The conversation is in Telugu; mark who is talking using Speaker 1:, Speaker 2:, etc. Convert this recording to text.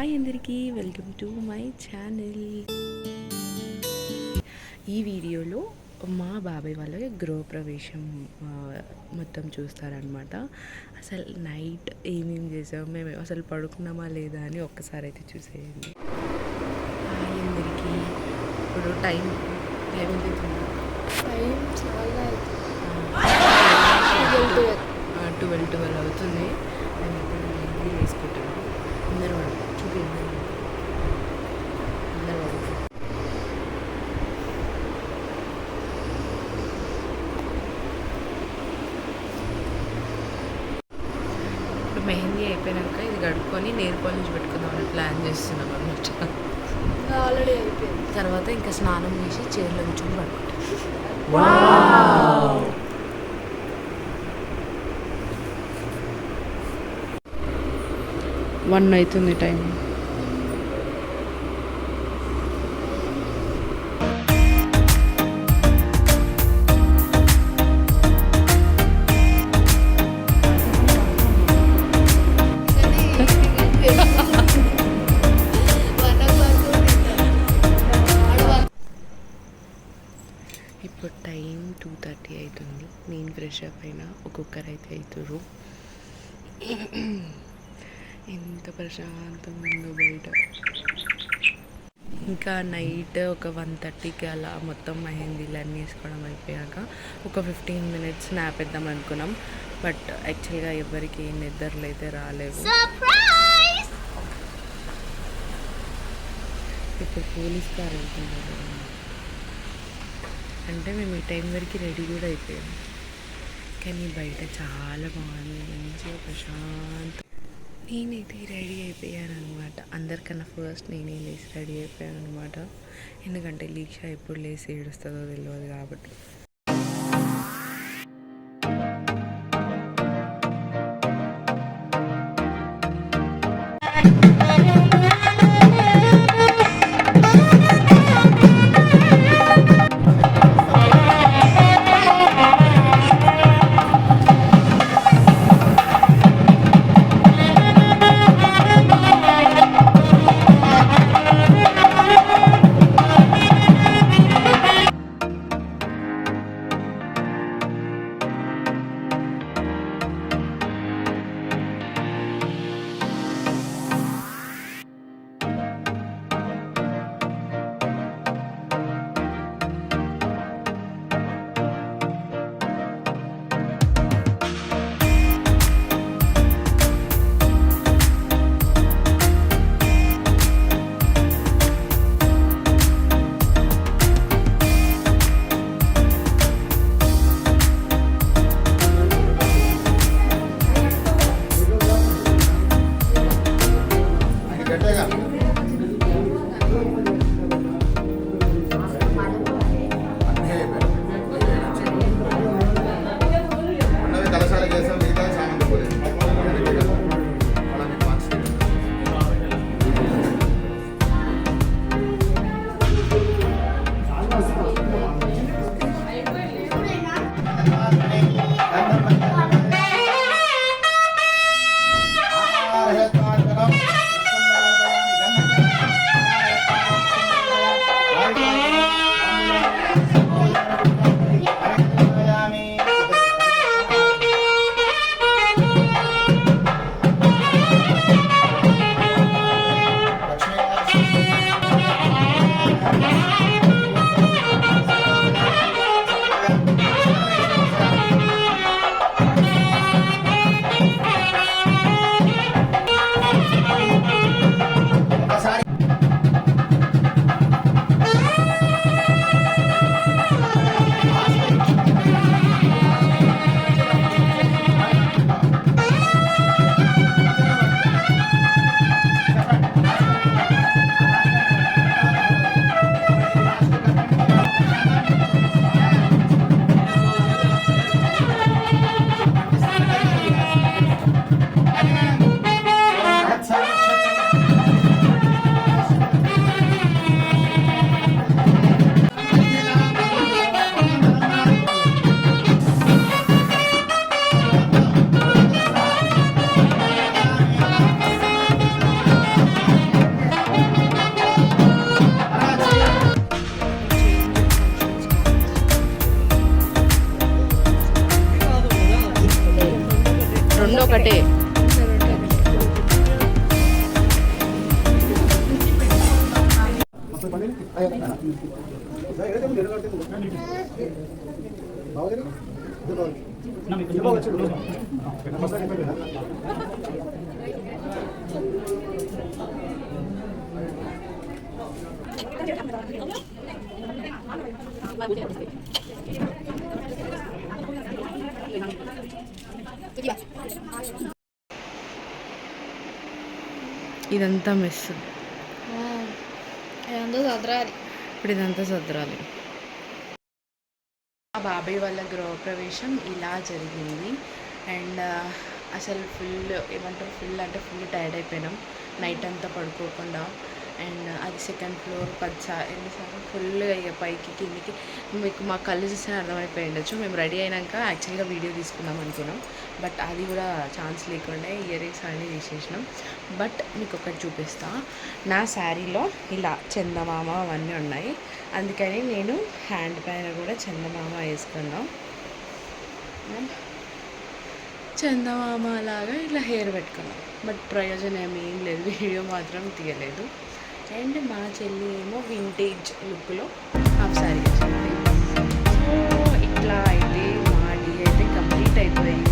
Speaker 1: హాయ్ అందరికీ, వెల్కమ్ టు మై ఛానల్. ఈ వీడియోలో మా బాబాయ్ వాళ్ళ గృహప్రవేశం మొత్తం చూస్తారనమాట. అసలు నైట్ ఏమేమి చేసాం, మేము అసలు పడుకున్నామా లేదా అని ఒక్కసారి అయితే చూసేయండి. హాయ్ అందరికీ. ఇప్పుడు టైం ఎంత అవుతుంది?
Speaker 2: టైం చాలా
Speaker 1: 12 అవుతుంది. నేను ఇప్పుడు మెహందీ వేసుకుంటున్నాను. అందరూ చూపించాను. అందరూ ఇప్పుడు మెహందీ అయిపోయాక ఇది కడుక్కొని నెయిల్ పాలిష్ పెట్టుకుందామని ప్లాన్ చేస్తున్నాం అన్నమాట.
Speaker 2: ఆల్రెడీ అయిపోయింది.
Speaker 1: తర్వాత ఇంకా స్నానం చేసి చైర్లో కూర్చొని పడుకుంటాం. 1 అవుతుంది టైం. ఇప్పుడు టైం 2:30 అవుతుంది. నేను ఫ్రెష్ అప్ అయినా ఒక్కొక్కరు అయితే అవుతారు. ఎంత ప్రశాంతంగా ఉందో బయట. ఇంకా నైట్ ఒక 1:30కి అలా మొత్తం మెహందీలు అన్నీ వేసుకోవడం అయిపోయాక ఒక 15 మినిట్స్ స్నాప్ వేద్దాం అనుకున్నాం. బట్ యాక్చువల్గా ఎవరికి నిద్రలు అయితే రాలేవు. ఇప్పుడు పోలీస్ కార్ వెళ్తున్నారు అంటే మేము ఈ టైం వరకు రెడీ కూడా అయిపోయాం. కానీ బయట చాలా బాగుంది, మంచిగా ప్రశాంతం. నేనైతే రెడీ అయిపోయాను అనమాట. అందరికన్నా ఫస్ట్ నేనే లేచి రెడీ అయిపోయాను అనమాట. ఎందుకంటే లీక్ష ఎప్పుడు లేచి ఏడుస్తుందో తెలియదు కాబట్టి. ఇదంతా మిస్.
Speaker 2: ఇదంతా సదరాలి.
Speaker 1: ఇప్పుడు ఇదంతా సర్దరాలి. మా బాబాయ్ వాళ్ళ గృహప్రవేశం ఇలా జరిగింది. అండ్ అసలు ఫుల్ ఏమంటారు, ఫుల్ అంటే ఫుల్ టైర్డ్ అయిపోయినాం నైట్ అంతా పడుకోకుండా. అండ్ అది సెకండ్ ఫ్లోర్ 10 ఎన్నిసార్లు ఫుల్గా ఇక పైకి కిందికి. మీకు మా కళ్ళు చూస్తే అర్థమైపోయి ఉండొచ్చు. మేము రెడీ అయినాక యాక్చువల్గా వీడియో తీసుకుందాం అనుకున్నాం, బట్ అది కూడా ఛాన్స్ లేకుండా ఇయర్ రింగ్స్ అన్నీ తీసేసినాం. బట్ మీకు ఒకటి చూపిస్తా. నా శారీలో ఇలా చందమామ అవన్నీ ఉన్నాయి, అందుకని నేను హ్యాండ్ పైన కూడా చందమామ వేసుకున్నాం. చందమామ లాగా ఇలా హెయిర్ పెట్టుకున్నాం. బట్ ప్రయోజనం ఏం లేదు, వీడియో మాత్రం తీయలేదు. అండ్ మా చెల్లి ఏమో వింటేజ్ లుక్లో హాఫ్ శారీ వచ్చింది. సో ఇట్లా అయితే మా డీ అయితే కంప్లీట్ అయిపోయింది.